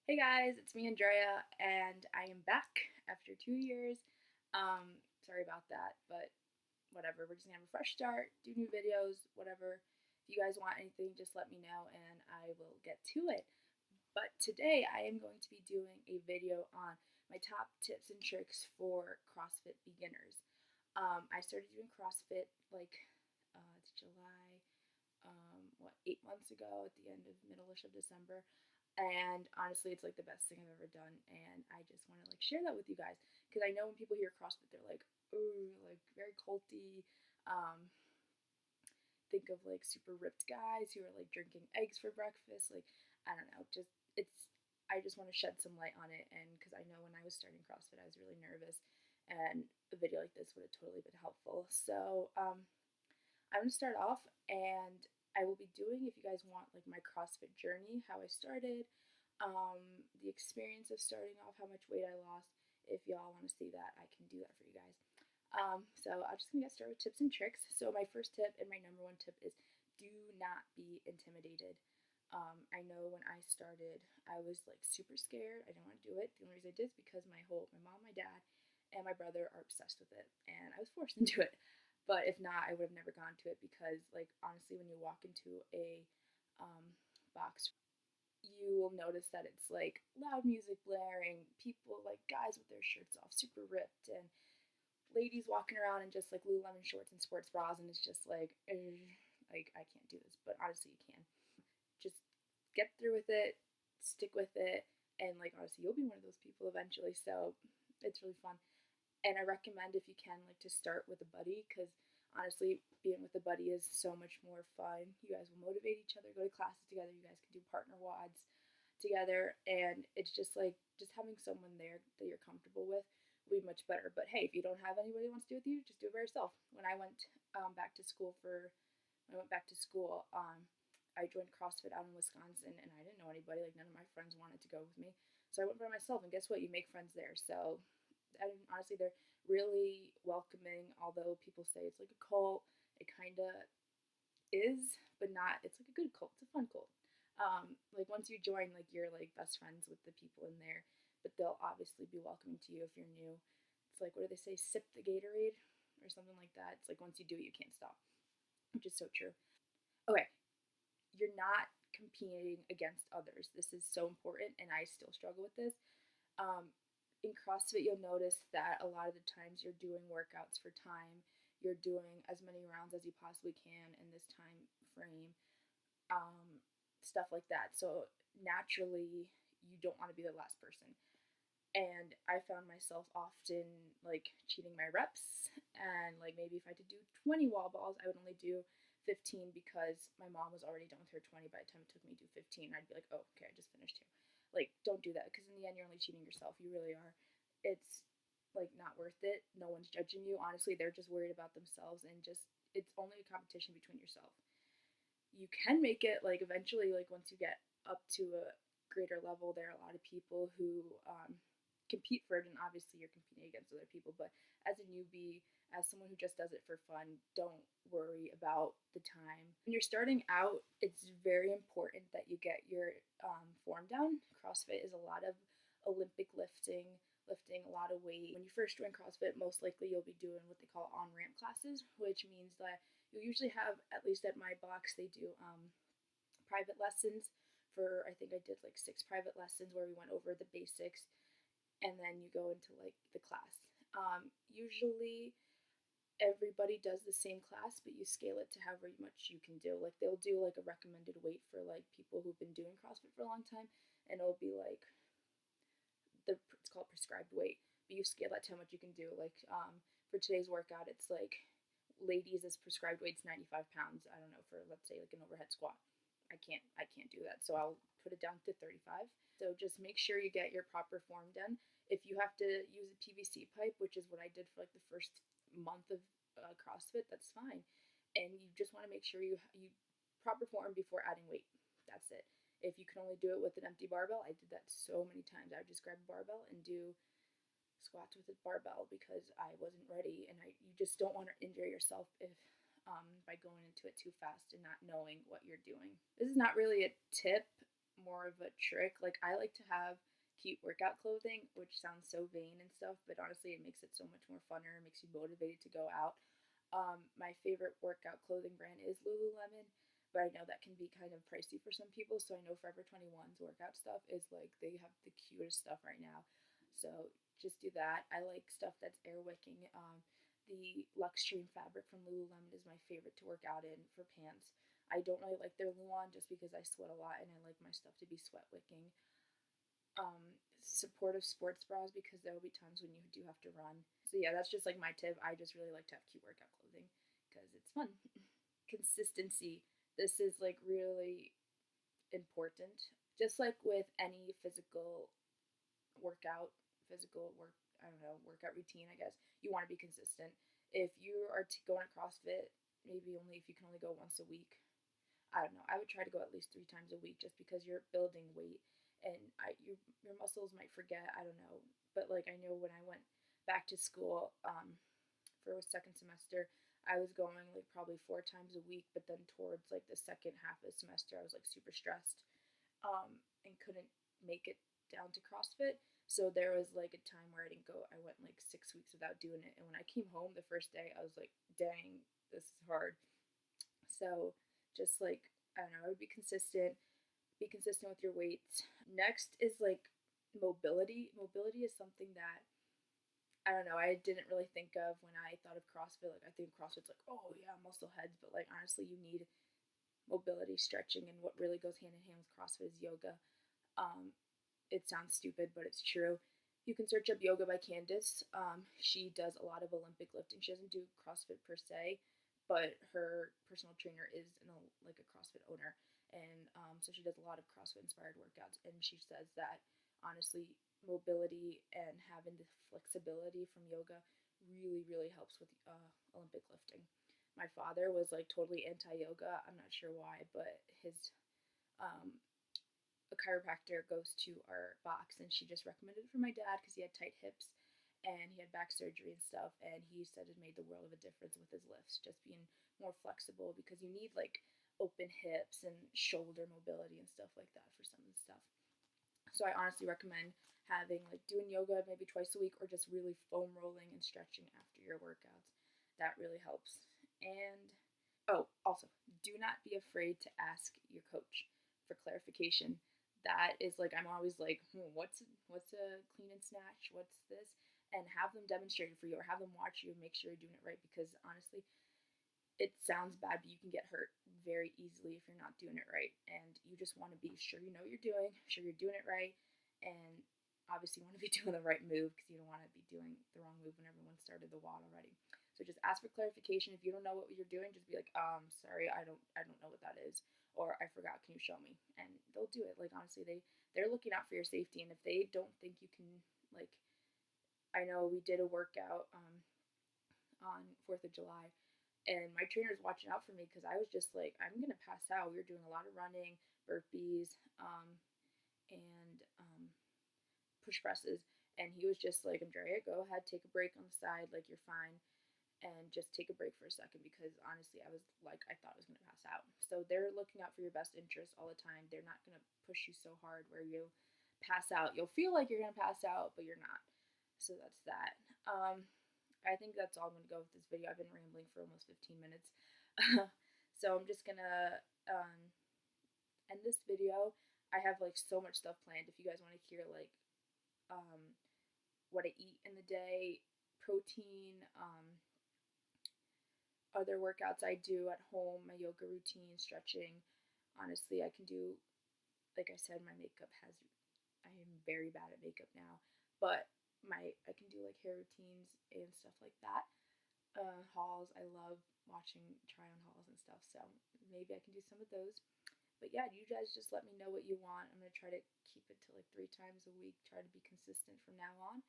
Hey guys, it's me, Andrea, and I am back after 2 years. Sorry about that, but whatever. We're just gonna have a fresh start, do new videos, whatever. If you guys want anything, just let me know and I will get to it. But today I am going to be doing a video on my top tips and tricks for CrossFit beginners. I started doing CrossFit it's July, 8 months ago at the end of middle-ish of December. And honestly, it's like the best thing I've ever done. And I just want to like share that with you guys because I know when people hear CrossFit, they're like, ooh, like very culty. Um, think of like super ripped guys who are like drinking eggs for breakfast. Like, I don't know, just it's. I just want to shed some light on it, and because I know when I was starting CrossFit, I was really nervous, and a video like this would have totally been helpful. So, I'm gonna start off, and I will be doing, if you guys want like my CrossFit journey, how I started, the experience of starting off, how much weight I lost. If y'all want to see that, I can do that for you guys. So I'm just gonna get started with tips and tricks. So my first tip and my number one tip is do not be intimidated. I know when I started, I was like super scared. I didn't want to do it. The only reason I did is because my mom, my dad, and my brother are obsessed with it, and I was forced into it. But if not, I would have never gone to it because, like, honestly, when you walk into a box, you will notice that it's like loud music blaring, people like guys with their shirts off, super ripped, and ladies walking around in just like Lululemon shorts and sports bras, and it's just like, like I can't do this. But honestly, you can. Just get through with it, stick with it, and like honestly, you'll be one of those people eventually. So it's really fun, and I recommend if you can like to start with a buddy because honestly, being with a buddy is so much more fun. You guys will motivate each other, go to classes together. You guys can do partner wads together, and it's just like just having someone there that you're comfortable with will be much better. But hey, if you don't have anybody who wants to do it with you, just do it by yourself. When I went back to school for when I went back to school, I joined CrossFit out in Wisconsin, and I didn't know anybody. Like none of my friends wanted to go with me, so I went by myself. And guess what? You make friends there. So, and honestly, they're really welcoming. Although people say it's like a cult, it kind of is, but not. It's like a good cult. It's a fun cult. Like once you join, like you're like best friends with the people in there, but they'll obviously be welcoming to you if you're new. It's like, what do they say? Sip the Gatorade or something like that. It's like once you do it, you can't stop, which is so true. Okay, you're not competing against others. This is so important, and I still struggle with this. Um, in CrossFit, you'll notice that a lot of the times you're doing workouts for time. You're doing as many rounds as you possibly can in this time frame, stuff like that. So naturally, you don't want to be the last person. And I found myself often like cheating my reps, and like maybe if I had to do 20 wall balls, I would only do 15 because my mom was already done with her 20 by the time it took me to do 15. I'd be like, oh, okay, I just finished here. Like, don't do that because in the end, you're only cheating yourself. You really are. It's like not worth it. No one's judging you. Honestly, they're just worried about themselves, and just it's only a competition between yourself. You can make it like eventually, like once you get up to a greater level, there are a lot of people who compete for it, and obviously you're competing against other people. But as a newbie, as someone who just does it for fun, don't worry about the time. When you're starting out, it's very important that you get your form down. CrossFit is a lot of Olympic lifting a lot of weight. When you first join CrossFit, most likely you'll be doing what they call on ramp classes, which means that you'll usually have, at least at my box, they do private lessons. For I think I did like 6 private lessons where we went over the basics, and then you go into like the class. Usually everybody does the same class, but you scale it to however much you can do. Like they'll do like a recommended weight for like people who've been doing CrossFit for a long time, and it'll be like it's called prescribed weight, but you scale that to how much you can do. Like for today's workout, it's like ladies as prescribed weight's 95 pounds. I don't know, for let's say like an overhead squat. I can't do that, so I'll put it down to 35. So just make sure you get your proper form done. If you have to use a PVC pipe, which is what I did for like the first month of CrossFit, that's fine. And you just want to make sure you proper form before adding weight. That's it. If you can only do it with an empty barbell, I did that so many times. I would just grab a barbell and do squats with a barbell because I wasn't ready, and you just don't want to injure yourself if by going into it too fast and not knowing what you're doing. This is not really a tip more of a trick. Like, I like to have cute workout clothing, which sounds so vain and stuff, but honestly, it makes it so much more funner. It makes you motivated to go out. My favorite workout clothing brand is Lululemon, but I know that can be kind of pricey for some people. So I know Forever 21's workout stuff is like they have the cutest stuff right now. So just do that. I like stuff that's air wicking. The Luxtreme fabric from Lululemon is my favorite to work out in for pants. I don't really like their Luon just because I sweat a lot and I like my stuff to be sweat wicking. Supportive sports bras because there will be times when you do have to run. So yeah, that's just like my tip. I just really like to have cute workout clothing because it's fun. Consistency. This is like really important. Just like with any physical work, I don't know, workout routine, I guess, you want to be consistent. If you are going to CrossFit, maybe only if you can only go once a week, I don't know. I would try to go at least 3 times a week just because you're building weight and your muscles might forget. I don't know, but like I know when I went back to school for a second semester, I was going like probably 4 times a week. But then towards like the second half of the semester, I was like super stressed and couldn't make it down to CrossFit. So there was like a time where I didn't go. I went like 6 weeks without doing it, and when I came home the first day, I was like, "Dang, this is hard." So just like I don't know, I would be consistent. Be consistent with your weights. Next is like mobility. Mobility is something that I don't know. I didn't really think of when I thought of CrossFit. Like I think CrossFit's like, oh yeah, muscle heads, but like honestly, you need mobility, stretching, and what really goes hand in hand with CrossFit is yoga. Um, it sounds stupid, but it's true. You can search up yoga by Candice. She does a lot of Olympic lifting. She doesn't do CrossFit per se, but her personal trainer is like a CrossFit owner, and so she does a lot of CrossFit inspired workouts. And she says that honestly, mobility and having the flexibility from yoga really helps with Olympic lifting. My father was like totally anti yoga. I'm not sure why, but his um, a chiropractor goes to our box, and she just recommended it for my dad because he had tight hips and he had back surgery and stuff, and he said it made the world of a difference with his lifts, just being more flexible because you need like open hips and shoulder mobility and stuff like that for some of the stuff. So I honestly recommend having like doing yoga maybe twice a week or just really foam rolling and stretching after your workouts. That really helps. And oh, also, do not be afraid to ask your coach for clarification. That is like I'm always like, what's a clean and snatch? What's this? And have them demonstrate it for you, or have them watch you and make sure you're doing it right. Because honestly, it sounds bad, but you can get hurt very easily if you're not doing it right. And you just want to be sure you know what you're doing, sure you're doing it right, and obviously you want to be doing the right move because you don't want to be doing the wrong move when everyone started the WOD already. So just ask for clarification. If you don't know what you're doing, just be like, sorry, I don't know what that is, or I forgot. Can you show me? And they'll do it. Like honestly, they're looking out for your safety, and if they don't think you can, like, I know we did a workout on 4th of July, and my trainer's watching out for me because I was just like, I'm gonna pass out. We were doing a lot of running, burpees, and push presses, and he was just like, Andrea, go ahead, take a break on the side, like you're fine, and just take a break for a second because honestly, I was like, I thought I was gonna pass out. So they're looking out for your best interest all the time. They're not gonna push you so hard where you'll pass out. You'll feel like you're gonna pass out, but you're not. So that's that. I think that's all I'm gonna go with this video. I've been rambling for almost 15 minutes. So I'm just gonna end this video. I have like so much stuff planned. If you guys want to hear like what I eat in the day, protein, other workouts I do at home, my yoga routine, stretching. Honestly, I can do, like I said, I am very bad at makeup now, but I can do like hair routines and stuff like that. Hauls, I love watching try on hauls and stuff, so maybe I can do some of those. But yeah, you guys just let me know what you want. I'm going to try to keep it to like 3 times a week, try to be consistent from now on.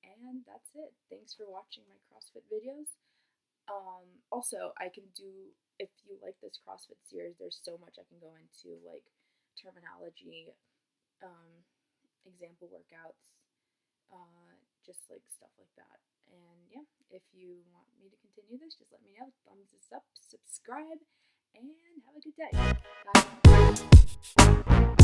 And that's it. Thanks for watching my CrossFit videos. Also, I can do, if you like this CrossFit series, there's so much I can go into, like terminology, example workouts, just like stuff like that. And yeah, if you want me to continue this, just let me know. Thumbs this up, subscribe, and have a good day. Bye.